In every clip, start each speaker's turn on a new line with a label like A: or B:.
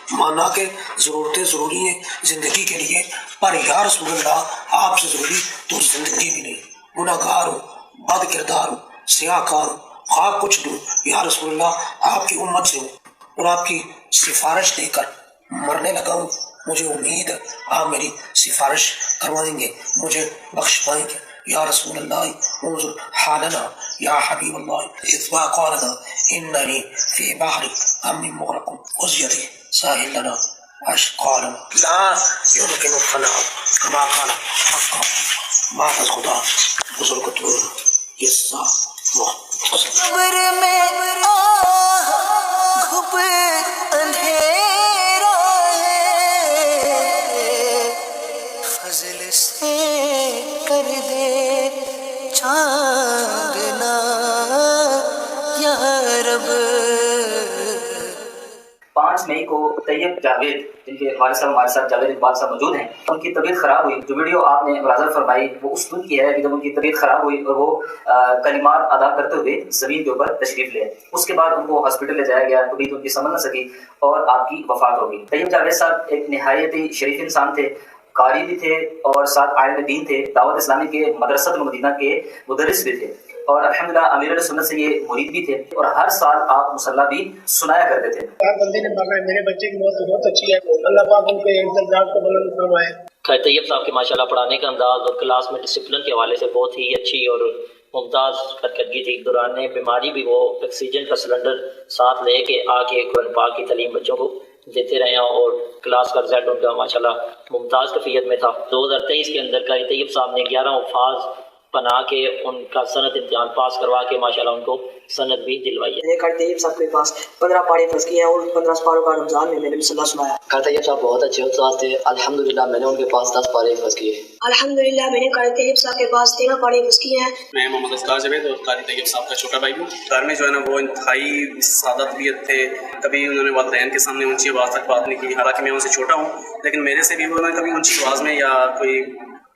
A: مانا کہ ضرورتیں ضروری ہیں زندگی کے لیے، پر یا رسول اللہ آپ سے ضروری تو زندگی بھی نہیں۔ گناہ گار ہوں، بد کردار ہوں، سیاہ کار ہوں، خواہ کچھ دوں، یا رسول اللہ آپ کی امت سے ہوں اور آپ کی سفارش دے کر مرنے لگا ہوں۔ مجھے امید ہے آپ میری سفارش کروائیں گے، مجھے بخش پائیں گے۔ یا رسول اللہ انظر حالنا یا حبیب اللہ اذ ما قالنا اننی فی بحر غم مغرق وزیدی ساحل لنا اشقالا لا يمكن الفناء كما قال حقا بعد از خدا بزرگ تو قصہ مختصر۔
B: قبر میں آہ گھپ اندھیرا ہے، فضل سے کر دے چاندنا یا رب۔
C: 5 مئی کو طیب جاوید، جن کے والد صاحب ہمارے ساتھ جاوید اقبال صاحب موجود ہیں، ان کی طبیعت خراب ہوئی۔ جو ویڈیو آپ نے ملازم فرمائی وہ اس دن کی ہے کہ جب ان کی طبیعت خراب ہوئی اور وہ کلمات ادا کرتے ہوئے زمین کے اوپر تشریف لے۔ اس کے بعد ان کو ہاسپٹل لے جایا گیا، طبیعت ان کی سنبھل نہ سکی اور آپ کی وفات ہو گئی۔ طیب جاوید صاحب ایک نہایت ہی شریف انسان تھے، قاری بھی تھے اور ساتھ عالم دین تھے، دعوت اسلامی کے مدرسۃ المدینہ کے مدرس بھی تھے، اور الحمدللہ امیر علیہ سنت سے یہ مرید بھی تھے، اور ہر سال آپ مصلی بھی سنایا کرتے تھے۔
D: بندے نے مانگا ہے، میرے بچے کی موت بہت اچھی ہے، اللہ پاک ان کے درجات کو بلند فرمائے۔
E: خیر طیب صاحب کے ماشاءاللہ پڑھانے کا انداز اور کلاس میں ڈسپلن کے حوالے سے بہت ہی اچھی اور ممتاز کارکردگی تھی۔ دوران بیماری بھی وہ آکسیجن کا سلنڈر ساتھ لے کے آ کے قرآن پاک کی تعلیم بچوں کو دیتے رہے ہیں، اور کلاس کا رزلٹ ان کا ماشاءاللہ ممتاز کیفیت میں تھا۔ 2023 کے اندر قاری طیب صاحب نے 11 حفاظ بنا کے ان کا سند امتحان پاس کروا کے ماشاءاللہ ان کو سند بھی دلوائی ہے۔
F: قاری طیب صاحب کے پاس 15 پاڑے حفظ کیے ہیں اور 15 پاڑوں کا رمضان میں میں نے بھی صلی اللہ سنایا۔
G: قاری طیب صاحب بہت اچھے استاد تھے، الحمدللہ میں نے ان کے پاس 10 پاڑے حفظ کیے۔
F: الحمدللہ میں نے قاری طیب صاحب کے پاس 13 پاڑے حفظ کیے ہیں۔
H: میں محمد اسکار جاوید اور قاری طیب صاحب کا چھوٹا بھائی ہوں۔ گھر میں جو ہے نا وہ انتہائی سادہ طبیعت تھے، کبھی انہوں نے والدین کے سامنے اونچی آواز تک بات نہیں کی، حالانکہ میں ان سے چھوٹا ہوں، لیکن میرے سے بھی انہوں نے کبھی اونچی آواز میں یا کوئی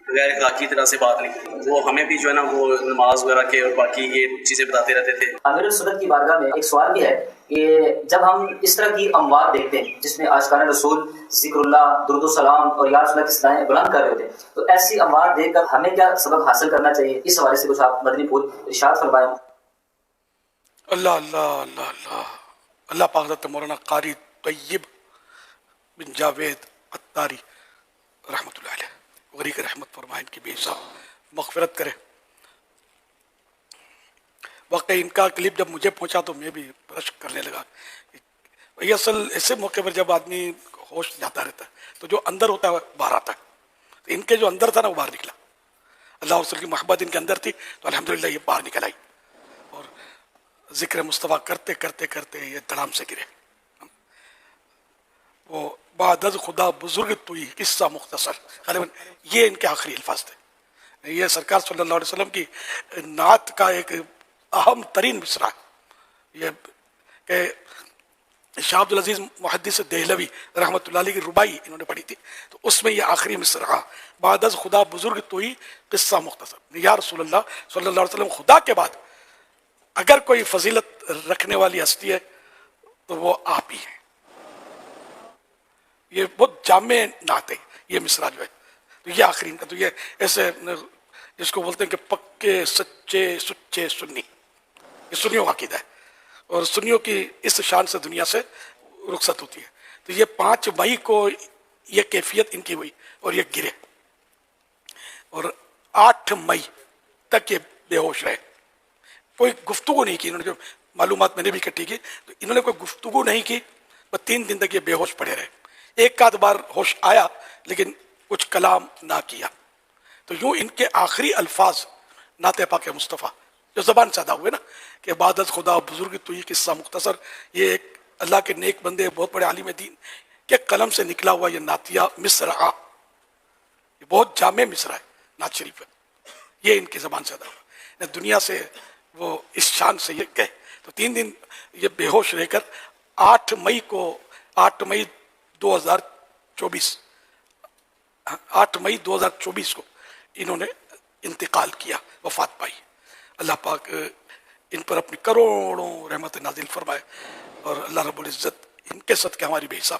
H: غیر اخلاقی طرح سے بات نہیں کی۔ وہ ہمیں بھی جو ہے نا وہ نماز وغیرہ کے اور باقی یہ چیزیں بتاتے رہتے تھے۔
C: امیر السنت کی بارگاہ میں ایک سوال بھی ہے کہ جب ہم اس طرح کی اموات دیکھتے ہیں جس میں عاشقان رسول، ذکر اللہ، درود و سلام اور یا رسول اللہ کی صدائیں بلند کر رہے ہوتے ہیں، تو ایسی اموات دیکھ کر ہمیں کیا سبق حاصل کرنا چاہیے؟ اس حوالے سے کچھ آپ مدنی پھول ارشاد فرمائیں۔
I: اللہ اللہ اللہ اللہ اللہ پاک حضرت مولانا قاری طیب بن جاوید عطاری رحمۃ اللہ علیہ غریق رحمت فرمائے، ان کی بے حساب مغفرت کرے۔ واقعی ان کا کلپ جب مجھے پہنچا تو میں بھی رشک کرنے لگا۔ یہ اصل ایسے موقع پر جب آدمی ہوش جاتا رہتا ہے تو جو اندر ہوتا ہے باہر آتا ہے، تو ان کے جو اندر تھا نا وہ باہر نکلا۔ اللہ رسول کی محبت ان کے اندر تھی تو الحمدللہ یہ باہر نکل آئی، اور ذکر مصطفیٰ کرتے کرتے کرتے یہ دڑام سے گرے۔ وہ بعد از خدا بزرگ توئی قصہ مختصر، غالباً یہ ان کے آخری الفاظ تھے۔ یہ سرکار صلی اللہ علیہ وسلم کی نعت کا ایک اہم ترین مصرع ہے، یہ کہ شاہ عبد العزیز محدث دہلوی رحمۃ اللہ علیہ کی ربائی انہوں نے پڑھی تھی، تو اس میں یہ آخری مصرع بعد از خدا بزرگ توئی قصہ مختصر، یا رسول اللہ صلی اللہ علیہ وسلم خدا کے بعد اگر کوئی فضیلت رکھنے والی ہستی ہے تو وہ آپ ہی ہیں۔ یہ بہت جامع نعت ہے یہ مصرع جو ہے، تو یہ آخری ان کا، تو یہ ایسے جس کو بولتے ہیں کہ پکے سچے سچے سنی، یہ سنیوں کا عقیدہ ہے، اور سنیوں کی اس شان سے دنیا سے رخصت ہوتی ہے۔ تو یہ 5 مئی کو یہ کیفیت ان کی ہوئی اور یہ گرے، اور 8 مئی تک یہ بے ہوش رہے، کوئی گفتگو نہیں کی انہوں نے۔ جو معلومات میں نے بھی اکٹھی کی تو انہوں نے کوئی گفتگو نہیں کی، بس 3 دن تک یہ بے ہوش پڑے رہے۔ ایک آدھ بار ہوش آیا لیکن کچھ کلام نہ کیا۔ تو یوں ان کے آخری الفاظ نعت پاک مصطفیٰ جو زبان سے ادا ہوئے نا کہ بعد از خدا بزرگ تو یہ قصہ مختصر، یہ ایک اللہ کے نیک بندے بہت بڑے عالم دین کے قلم سے نکلا ہوا یہ نعتیہ مصرع، یہ بہت جامع مصرع ہے نعت شریف ہے، یہ ان کی زبان سے ادا ہوا۔ دنیا سے وہ اس شان سے یہ گئے، تو 3 دن یہ بے ہوش رہ کر 8 مئی 2024 کو انہوں نے انتقال کیا، وفات پائی۔ اللہ پاک ان پر اپنی کروڑوں رحمت نازل فرمائے، اور اللہ رب العزت ان کے صدقے ہماری بے حساب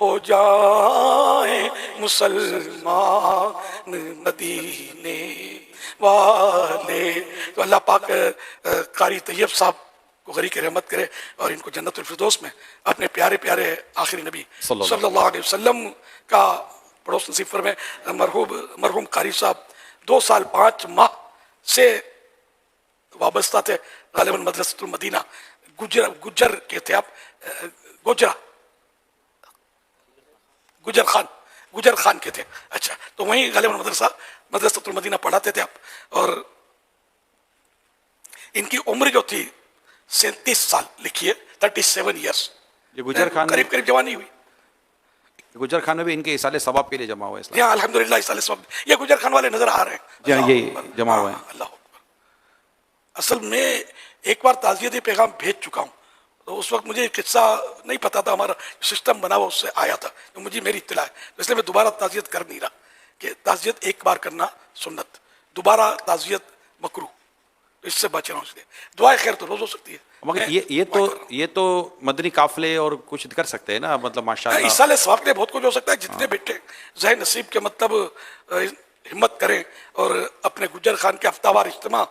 I: ہو جائیں مسلمان مدینے والے. تو اللہ پاک قاری طیب صاحب کو غریق رحمت کرے اور ان کو جنت الفردوس میں اپنے پیارے پیارے آخری نبی صلی اللہ علیہ وسلم کا پڑوس نصیب فرمائے. مرحوم قاری صاحب 2 سال 5 ماہ سے وابستہ تھے غالباً مدرسۃ المدینہ گجر کے تھے آپ گجر خان کے تھے. اچھا تو وہیں غالباً مدرسۃ المدینہ پڑھاتے تھے آپ. اور ان کی عمر جو تھی 37 سال لکھی ہے 37 ایئرس.
J: یہ گجر خان
I: قریب جوانی ہوئی.
J: گجر خان میں بھی ان کے اصال ثواب کے لیے جمع ہوئے.
I: یہاں الحمدللہ اصال ثواب یہ گجر خان والے نظر آ رہے ہیں.
J: جی ہاں یہ جمع ہوئے ہیں.
I: اللہ اکبر. اصل میں ایک بار تعزیتی پیغام بھیج چکا ہوں تو اس وقت مجھے قصہ نہیں پتا تھا. ہمارا سسٹم بنا ہوا اس سے آیا تھا تو مجھے میری اطلاع ہے تو اس لیے میں دوبارہ تعزیت کر نہیں رہا کہ تعزیت ایک بار کرنا سنت, دوبارہ تعزیت مکروہ. اس سے بچ رہا ہوں. اس لیے دعائے خیر تو روز ہو سکتی ہے.
J: مگر یہ تو مدنی قافلے اور کچھ کر سکتے ہیں نا, مطلب ماشاءاللہ
I: ایسال ثواب کے بہت کچھ ہو سکتا ہے. جتنے بیٹھے ذہن نصیب کے مطلب ہمت کریں اور اپنے گجر خان کے ہفتہ وار اجتماع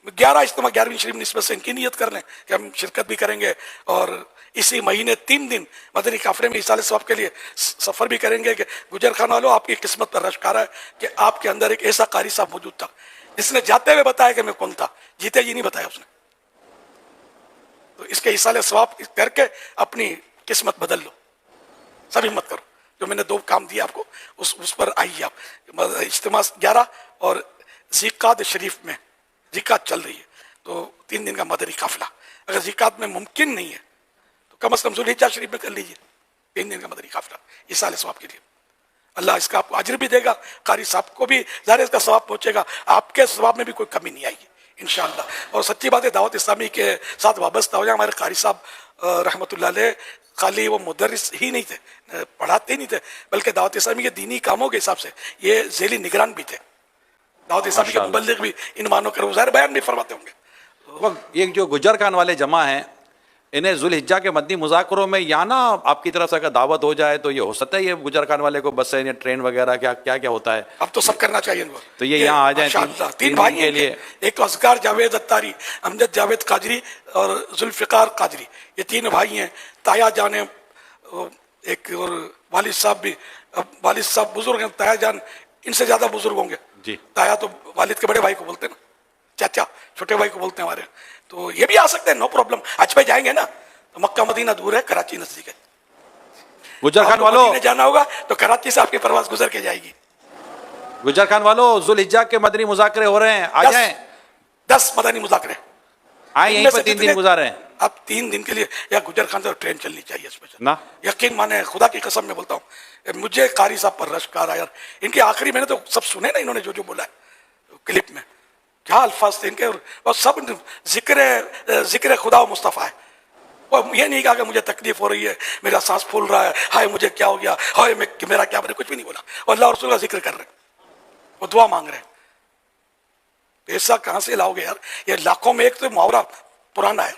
I: 11 اجتماع 11ویں شریف نسبت سے ان کی نیت کر لیں کہ ہم شرکت بھی کریں گے اور اسی مہینے 3 دن مدنی قافلے میں ایصال ثواب کے لیے سفر بھی کریں گے. کہ گجر خان والوں آپ کی قسمت پر رشکارا ہے کہ آپ کے اندر ایک ایسا قاری صاحب موجود تھا جس نے جاتے ہوئے بتایا کہ میں کون تھا, جیتے ہی نہیں بتایا اس نے. تو اس کے ایصال ثواب کر کے اپنی قسمت بدل لو. سب ہمت کرو. جو میں نے 2 کام دیے آپ کو اس پر آئیے آپ. اجتماع 11 اور ذیقعد شریف میں ذیقعد چل رہی ہے تو 3 دن کا مدنی قافلہ. اگر ذیقعد میں ممکن نہیں ہے تو کم از کم ذوالحجہ شریف میں کر لیجیے 3 دن کا مدنی قافلہ ایصال ثواب کے لیے. اللہ اس کا آپ کو اجر بھی دے گا, قاری صاحب کو بھی ظاہر اس کا ثواب پہنچے گا, آپ کے ثواب میں بھی کوئی کمی نہیں آئے گی انشاءاللہ. اور سچی بات ہے دعوت اسلامی کے ساتھ وابستہ ہو جائے. ہمارے قاری صاحب رحمۃ اللہ علیہ خالی وہ مدرس ہی نہیں تھے, پڑھاتے نہیں تھے, بلکہ دعوت اسلامی کے دینی کاموں کے حساب سے یہ ذیلی نگران بھی تھے. دعوت اسلامی کے مبلغ بھی ان معنوں کر ظاہر بیان بھی فرماتے ہوں گے.
J: یہ جو گجر خان والے جمع ہیں انہیں ذوالحجہ کے مدنی مذاکروں میں یا نا آپ کی طرف سے اگر دعوت ہو جائے تو یہ ہو سکتا ہے یہ گجر خان والے کو بس ہے ٹرین وغیرہ کیا ہوتا ہے
I: اب تو سب کرنا چاہیے.
J: تو یہ یہاں آ جائیں
I: 3 بھائی کے لیے. ایک تو اذکار جاوید اتاری, امجد جاوید قادری اور ذوالفقار قادری, یہ 3 بھائی ہیں. تایا جان ایک اور والد صاحب بھی. اب والد صاحب بزرگ ہیں, تایا جان ان سے زیادہ بزرگ ہوں گے.
J: جی
I: تایا تو والد کے بڑے بھائی کو بولتے ہیں نا, چاچا چھوٹے بھائی کو بولتے ہیں ہمارے. تو یہ بھی آ سکتے ہیں, نو پرابلم. حج پہ جائیں گے نا تو مکہ مدینہ دور ہے, کراچی نزدیک ہے.
J: گجر خان والوں
I: جانا ہوگا تو کراچی سے آپ کی پرواز گزر کے جائے گی.
J: گجر خان والوں ذوالحجہ کے مدنی مذاکرے ہو رہے ہیں, آ جائیں.
I: 10 مدنی مذاکرے
J: آئیں, یہیں پر 3 دن گزارے ہیں.
I: اب 3 دن کے لیے یا گجر خان سے ٹرین چلنی چاہیے اسپیشل.
J: نا
I: یقین مانے, خدا کی قسم میں بولتا ہوں, مجھے قاری صاحب پر رشک آ رہا ہے یار. ان کی آخری میں نے تو سب سنے نا انہوں نے جو بولا ہے کلپ میں, کیا الفاظ تھے ان کے, اور سب ذکر خدا و مصطفیٰ ہے. اور یہ نہیں کہا کہ مجھے تکلیف ہو رہی ہے, میرا سانس پھول رہا ہے, ہائے مجھے کیا ہو گیا, ہائے میرا کیا بنے, کچھ بھی نہیں بولا. اور اللہ رسول کا ذکر کر رہے ہیں, وہ دعا مانگ رہے ہیں. پیسہ کہاں سے لاؤ گے یار؟ یہ لاکھوں میں ایک تو محاورہ پرانا ہے,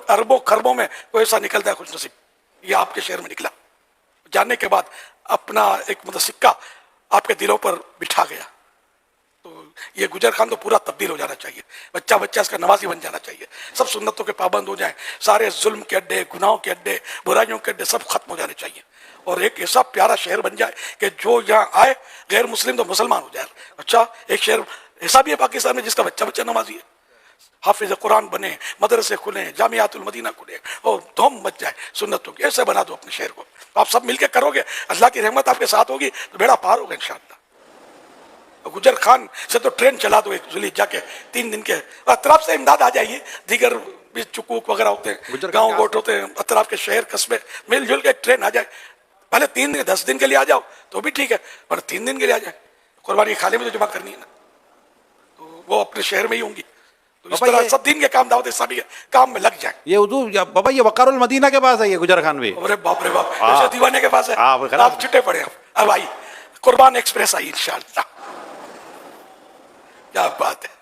I: اربوں خربوں میں کوئی ایسا نکلتا ہے خوش نصیب. یہ آپ کے شہر میں نکلا, جاننے کے بعد اپنا ایک مطلب سکہ آپ کے دلوں پر بٹھا گیا. تو یہ گجر خان تو پورا تبدیل ہو جانا چاہیے, بچہ اس کا نوازی بن جانا چاہیے, سب سنتوں کے پابند ہو جائیں, سارے ظلم کے اڈے, گناہوں کے اڈے, برائیوں کے اڈے سب ختم ہو جانے چاہیے, اور ایک ایسا پیارا شہر بن جائے کہ جو یہاں آئے غیر مسلم تو مسلمان ہو جائے. اچھا ایک شہر ایسا بھی ہے پاکستان میں جس کا بچہ نمازی ہے, حافظ قرآن بنے, مدرسے کھلیں, جامعات المدینہ کھلیں, اور دھوم مچ جائے سنتوں کی. ایسے بنا دو اپنے شہر کو, آپ سب مل کے کرو گے, اللہ کی رحمت آپ کے ساتھ ہوگی تو بیڑا پار ہوگا انشاءاللہ. گجر خان سے تو ٹرین چلا دو ایک ذوالحجہ کے 3 دن کے, اطراف سے امداد آ جائیے. دیگر بھی چکوک وغیرہ ہوتے ہیں, گاؤں گوٹ ہوتے ہیں, اطراف کے شہر قصبے مل جل کے ٹرین آ جائے. پہلے 3 دن 10 دن کے لیے آ جاؤ تو بھی ٹھیک ہے, پر 3 دن کے لیے آ جائے. قربانی خالی میں تو جمع کرنی ہے نا, تو وہ اپنے شہر میں ہی ہوں گی. تو اس طرح سب دین کے کام دعوت اسلامی کے کام میں لگ جائیں.
J: یہ اردو بابا یہ وقار المدینہ کے پاس ہے یہ گجر خان بھی.
I: ارے باپ رے باپ, ایسے دیوانے کے پاس ہے. آپ چھٹے پڑے, اب آئی قربان ایکسپریس آئی انشاءاللہ. کیا بات ہے.